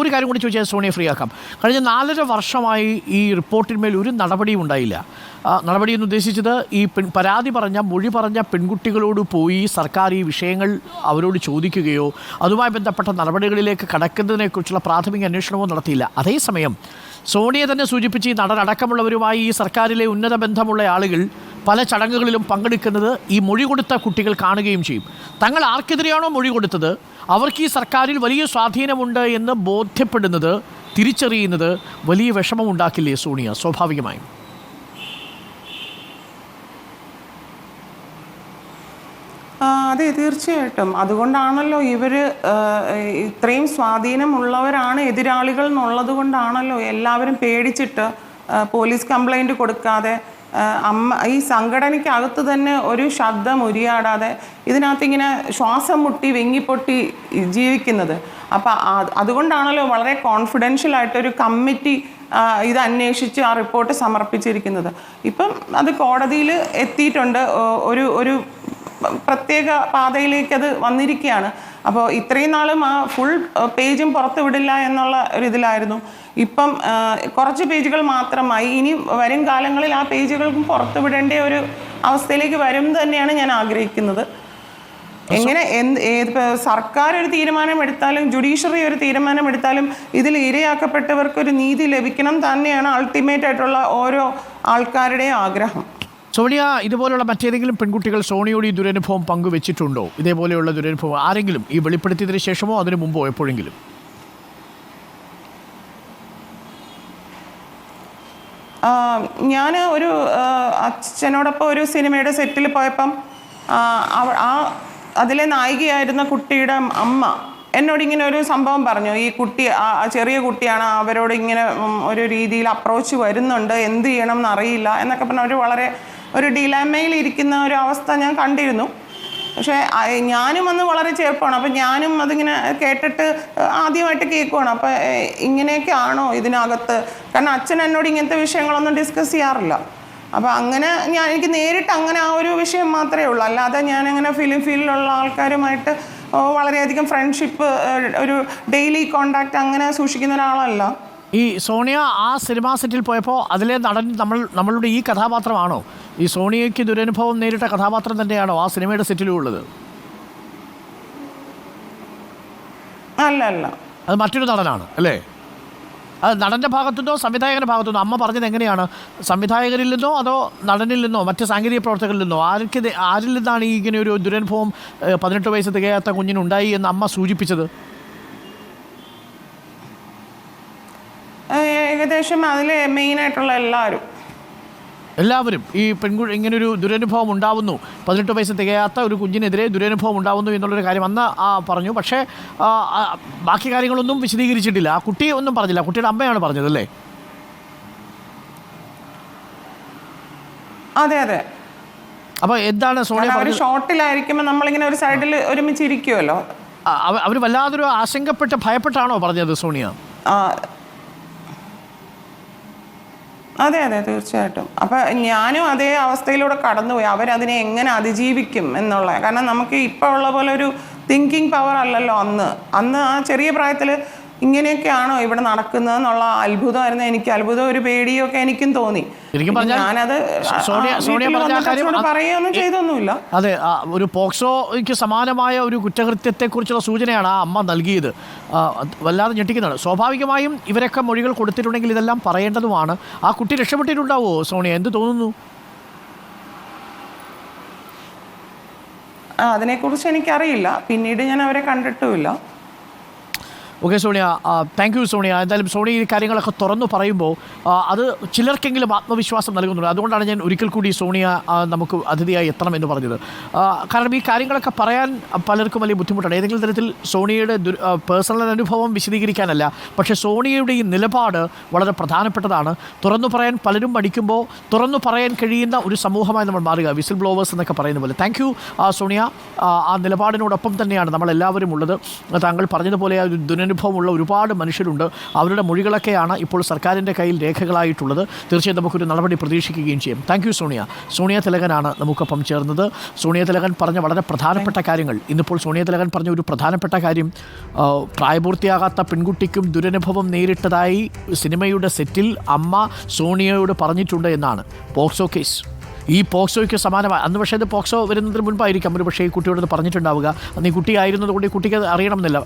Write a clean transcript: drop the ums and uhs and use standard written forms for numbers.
ഒരു കാര്യം കൂടി ചോദിച്ചാൽ സോണിയെ ഫ്രീ ആക്കാം. കഴിഞ്ഞ 4.5 വർഷമായി ഈ റിപ്പോർട്ടിന്മേൽ ഒരു നടപടിയും ഉണ്ടായില്ല. നടപടി എന്ന് ഉദ്ദേശിച്ചത് ഈ പരാതി പറഞ്ഞ മൊഴി പറഞ്ഞ പെൺകുട്ടികളോട് പോയി സർക്കാർ ഈ വിഷയങ്ങൾ അവരോട് ചോദിക്കുകയോ അതുമായി ബന്ധപ്പെട്ട നടപടികളിലേക്ക് കടക്കുന്നതിനെക്കുറിച്ചുള്ള പ്രാഥമിക അന്വേഷണമോ നടത്തിയില്ല. അതേസമയം സോണിയെ തന്നെ സൂചിപ്പിച്ച് ഈ നടനടക്കമുള്ളവരുമായി ഈ സർക്കാരിലെ ഉന്നത ബന്ധമുള്ള ആളുകൾ പല ചടങ്ങുകളിലും പങ്കെടുക്കുന്നത് ഈ മൊഴി കൊടുത്ത കുട്ടികൾ കാണുകയും ചെയ്യും. തങ്ങൾ ആർക്കെതിരെയാണോ മൊഴി കൊടുത്തത് അവർക്ക് ഈ സർക്കാരിൽ വലിയ സ്വാധീനമുണ്ട് എന്ന് ബോധ്യപ്പെടുന്നത്, തിരിച്ചറിയുന്നത് വലിയ വിഷമമുണ്ടാക്കില്ലേ സോണിയ? സ്വാഭാവികമായും അതെ, തീർച്ചയായിട്ടും. അതുകൊണ്ടാണല്ലോ ഇവർ ഇത്രയും സ്വാധീനമുള്ളവരാണ് എതിരാളികൾ എന്നുള്ളത് കൊണ്ടാണല്ലോ എല്ലാവരും പേടിച്ചിട്ട് പോലീസ് കംപ്ലൈൻറ്റ് കൊടുക്കാതെ ഈ സംഘടനയ്ക്കകത്ത് തന്നെ ഒരു ശബ്ദം ഉരിയാടാതെ ഇതിനകത്ത് ഇങ്ങനെ ശ്വാസം മുട്ടി വെങ്ങിപ്പൊട്ടി ജീവിക്കുന്നത്. അപ്പം അതുകൊണ്ടാണല്ലോ വളരെ കോൺഫിഡൻഷ്യലായിട്ടൊരു കമ്മിറ്റി ഇത് അന്വേഷിച്ച് ആ റിപ്പോർട്ട് സമർപ്പിച്ചിരിക്കുന്നത്. ഇപ്പം അത് കോടതിയിൽ എത്തിയിട്ടുണ്ട്. ഒരു പ്രത്യേക പാതയിലേക്ക് അത് വന്നിരിക്കുകയാണ്. അപ്പോൾ ഇത്രയും നാളും ആ ഫുൾ പേജും പുറത്തു വിടില്ല എന്നുള്ള ഒരു ഇതിലായിരുന്നു. ഇപ്പം കുറച്ച് പേജുകൾ മാത്രമായി. ഇനി വരും കാലങ്ങളിൽ ആ പേജുകൾക്കും പുറത്തു വിടേണ്ട ഒരു അവസ്ഥയിലേക്ക് വരും തന്നെയാണ് ഞാൻ ആഗ്രഹിക്കുന്നത്. എങ്ങനെ സർക്കാർ ഒരു തീരുമാനമെടുത്താലും ജുഡീഷ്യറി ഒരു തീരുമാനമെടുത്താലും ഇതിൽ ഇരയാക്കപ്പെട്ടവർക്കൊരു നീതി ലഭിക്കണം തന്നെയാണ് അൾട്ടിമേറ്റ് ആയിട്ടുള്ള ഓരോ ആൾക്കാരുടെയും ആഗ്രഹം. സോണിയ, ഇതുപോലുള്ള മറ്റേതെങ്കിലും പെൺകുട്ടികൾ സോണിയോട് ഈ ദുരനുഭവം പങ്കുവെച്ചിട്ടുണ്ടോ? ഇതേപോലെയുള്ള ദുരനുഭവം ആരെങ്കിലും ഈ വെളിപ്പെടുത്തിയതിന് ശേഷമോ അതിനു മുമ്പോ എപ്പോഴെങ്കിലും? ഞാൻ ഒരു അച്ഛനോടൊപ്പം ഒരു സിനിമയുടെ സെറ്റിൽ പോയപ്പം അതിലെ നായികയായിരുന്ന കുട്ടിയുടെ അമ്മ എന്നോടിങ്ങനെ ഒരു സംഭവം പറഞ്ഞു. ഈ കുട്ടി ചെറിയ കുട്ടിയാണ്, അവരോട് ഇങ്ങനെ ഒരു രീതിയിൽ അപ്രോച്ച് വരുന്നുണ്ട്, എന്ത് ചെയ്യണം എന്നറിയില്ല എന്നൊക്കെ പറഞ്ഞാൽ അവർ വളരെ ഒരു ഡിലാമയിൽ ഇരിക്കുന്ന ഒരു അവസ്ഥ ഞാൻ കണ്ടിരുന്നു. പക്ഷേ ഞാനും അന്ന് വളരെ ചെറുപ്പമാണ്. അപ്പം ഞാനും അതിങ്ങനെ കേട്ടിട്ട് ആദ്യമായിട്ട് കേൾക്കുവാണ്. അപ്പം ഇങ്ങനെയൊക്കെ ആണോ ഇതിനകത്ത്? കാരണം അച്ഛൻ എന്നോട് ഇങ്ങനത്തെ വിഷയങ്ങളൊന്നും ഡിസ്കസ് ചെയ്യാറില്ല. അപ്പം അങ്ങനെ എനിക്ക് നേരിട്ട് അങ്ങനെ ആ ഒരു വിഷയം മാത്രമേ ഉള്ളൂ. അല്ലാതെ ഞാനങ്ങനെ ഫിലിം ഫീൽഡിലുള്ള ആൾക്കാരുമായിട്ട് വളരെയധികം ഫ്രണ്ട്ഷിപ്പ്, ഒരു ഡെയിലി കോണ്ടാക്ട് അങ്ങനെ സൂക്ഷിക്കുന്ന ഒരാളല്ല. ഈ സോണിയ ആ സിനിമാ സെറ്റിൽ പോയപ്പോൾ അതിലെ നടൻ നമ്മളുടെ ഈ കഥാപാത്രമാണോ? ഈ സോണിയയ്ക്ക് ദുരനുഭവം നേരിട്ട കഥാപാത്രം തന്നെയാണോ ആ സിനിമയുടെ സെറ്റിലും ഉള്ളത്? അല്ല അല്ല, അത് മറ്റൊരു നടനാണ് അല്ലേ? അത് നടൻ്റെ ഭാഗത്തുനിന്നോ സംവിധായകൻ്റെ ഭാഗത്തുനിന്നോ? അമ്മ പറഞ്ഞത് എങ്ങനെയാണ്? സംവിധായകരിൽ നിന്നോ അതോ നടനിൽ നിന്നോ മറ്റ് സാങ്കേതിക പ്രവർത്തകരിൽ നിന്നോ ആരിൽ നിന്നാണ് ഈ ഇങ്ങനെ ഒരു ദുരനുഭവം 18 വയസ്സ് തികയാത്ത കുഞ്ഞിനുണ്ടായി എന്ന് അമ്മ സൂചിപ്പിച്ചത്? ഏകദേശം അതിലെ മെയിനായിട്ടുള്ള എല്ലാവരും ഈ ഇങ്ങനൊരു ദുരനുഭവം ഉണ്ടാവുന്നു, 18 വയസ്സ് തികയാത്ത ഒരു കുഞ്ഞിനെതിരെ ദുരനുഭവം ഉണ്ടാവുന്നു എന്നുള്ളൊരു കാര്യം അന്ന് പറഞ്ഞു. പക്ഷേ ബാക്കി കാര്യങ്ങളൊന്നും വിശദീകരിച്ചിട്ടില്ല. ആ കുട്ടി ഒന്നും പറഞ്ഞില്ല, കുട്ടിയുടെ അമ്മയാണ് പറഞ്ഞതല്ലേ? അതെ അതെ. അപ്പോൾ എന്താണ് സോണിയ പറഞ്ഞത്? ഷോട്ടിലായിരിക്കുമ്പോൾ നമ്മളിങ്ങനെ ഒരു സൈഡിൽ ഒരുമിച്ച് ഇരിക്കുമല്ലോ. അവർ വല്ലാതൊരു ആശങ്കപ്പെട്ട് ഭയപ്പെട്ടാണോ പറഞ്ഞത് സോണിയ? അതെ അതെ, തീർച്ചയായിട്ടും. അപ്പം ഞാനും അതേ അവസ്ഥയിലൂടെ കടന്നുപോയി. അവരതിനെ എങ്ങനെ അതിജീവിക്കും എന്നുള്ള, കാരണം നമുക്ക് ഇപ്പോൾ ഉള്ള പോലെ ഒരു തിങ്കിങ് പവർ അല്ലല്ലോ അന്ന് ആ ചെറിയ പ്രായത്തിൽ ഇങ്ങനെയൊക്കെയാണോ ഇവിടെ നടക്കുന്നത് എന്നുള്ള അത്ഭുതമായിരുന്നു എനിക്ക്. അത്ഭുതം, ഒരു പേടിയോ ഒക്കെ എനിക്കും തോന്നി. ഞാനത് പറയുകയൊന്നും ചെയ്തൊന്നുമില്ല. അതെ, ഒരു പോക്സോയ്ക്ക് സമാനമായ ഒരു കുറ്റകൃത്യത്തെക്കുറിച്ചുള്ള സൂചനയാണ് ആ അമ്മ നൽകിയത്. വല്ലാതെ ഞെട്ടിക്കുന്നതാണ്. സ്വാഭാവികമായും ഇവരൊക്കെ മൊഴികൾ കൊടുത്തിട്ടുണ്ടെങ്കിൽ ഇതെല്ലാം പറയേണ്ടതുമാണ്. ആ കുട്ടി രക്ഷപ്പെട്ടിട്ടുണ്ടാവുമോ സോണിയ? എന്ത് തോന്നുന്നു? അതിനെക്കുറിച്ച് എനിക്കറിയില്ല. പിന്നീട് ഞാൻ അവരെ കണ്ടിട്ടുമില്ല. Okay Sonia, thank you Sonia. എന്തായാലും സോണിയ ഈ കാര്യങ്ങളൊക്കെ തുറന്നു പറയുമ്പോൾ അത് ചിലർക്കെങ്കിലും ആത്മവിശ്വാസം നൽകുന്നുണ്ട്. അതുകൊണ്ടാണ് ഞാൻ ഒരിക്കൽ കൂടി സോണിയ നമുക്ക് അതിഥിയായി എത്തണം എന്ന് പറഞ്ഞത്. കാരണം ഈ കാര്യങ്ങളൊക്കെ പറയാൻ പലർക്കും വലിയ ബുദ്ധിമുട്ടാണ്. ഏതെങ്കിലും തരത്തിൽ സോണിയയുടെ പേഴ്സണൽ അനുഭവം വിശദീകരിക്കാനല്ല, പക്ഷേ സോണിയയുടെ ഈ നിലപാട് വളരെ പ്രധാനപ്പെട്ടതാണ്. തുറന്നു പറയാൻ പലരും മടിക്കുമ്പോൾ തുറന്നു പറയാൻ കഴിയുന്ന ഒരു സമൂഹമായി നമ്മൾ മാറുക, വിസിൽ ബ്ലോവേഴ്സ് എന്നൊക്കെ പറയുന്ന പോലെ. Thank you Sonia. ആ നിലപാടിനോടൊപ്പം തന്നെയാണ് നമ്മളെല്ലാവരും ഉള്ളത്. താങ്കൾ പറഞ്ഞതുപോലെ ആ ഒരു ദുരനുഭവമുള്ള ഒരുപാട് മനുഷ്യരുണ്ട്. അവരുടെ മൊഴികളൊക്കെയാണ് ഇപ്പോൾ സർക്കാരിൻ്റെ കയ്യിൽ രേഖകളായിട്ടുള്ളത്. തീർച്ചയായും നമുക്കൊരു നടപടി പ്രതീക്ഷിക്കുകയും ചെയ്യും. താങ്ക് യു സോണിയ തിലകനാണ് നമുക്കൊപ്പം ചേർന്നത്. സോണിയ തിലകൻ പറഞ്ഞ വളരെ പ്രധാനപ്പെട്ട കാര്യങ്ങൾ. ഇന്നിപ്പോൾ സോണിയ തിലകൻ പറഞ്ഞ ഒരു പ്രധാനപ്പെട്ട കാര്യം, പ്രായപൂർത്തിയാകാത്ത പെൺകുട്ടിക്കും ദുരനുഭവം നേരിട്ടതായി സിനിമയുടെ സെറ്റിൽ അമ്മ സോണിയയോട് പറഞ്ഞിട്ടുണ്ട് എന്നാണ്. പോക്സോ കേസ്, ഈ പോക്സോയ്ക്ക് സമാനമായി, അന്ന് പക്ഷേ ഇത് പോക്സോ വരുന്നതിന് മുൻപായിരിക്കാം ഒരു പക്ഷേ ഈ കുട്ടിയോട് പറഞ്ഞിട്ടുണ്ടാവുക. അന്ന് ഈ കുട്ടിയായിരുന്നതുകൊണ്ട് ഈ കുട്ടിക്ക് അറിയണമെന്നില്ല.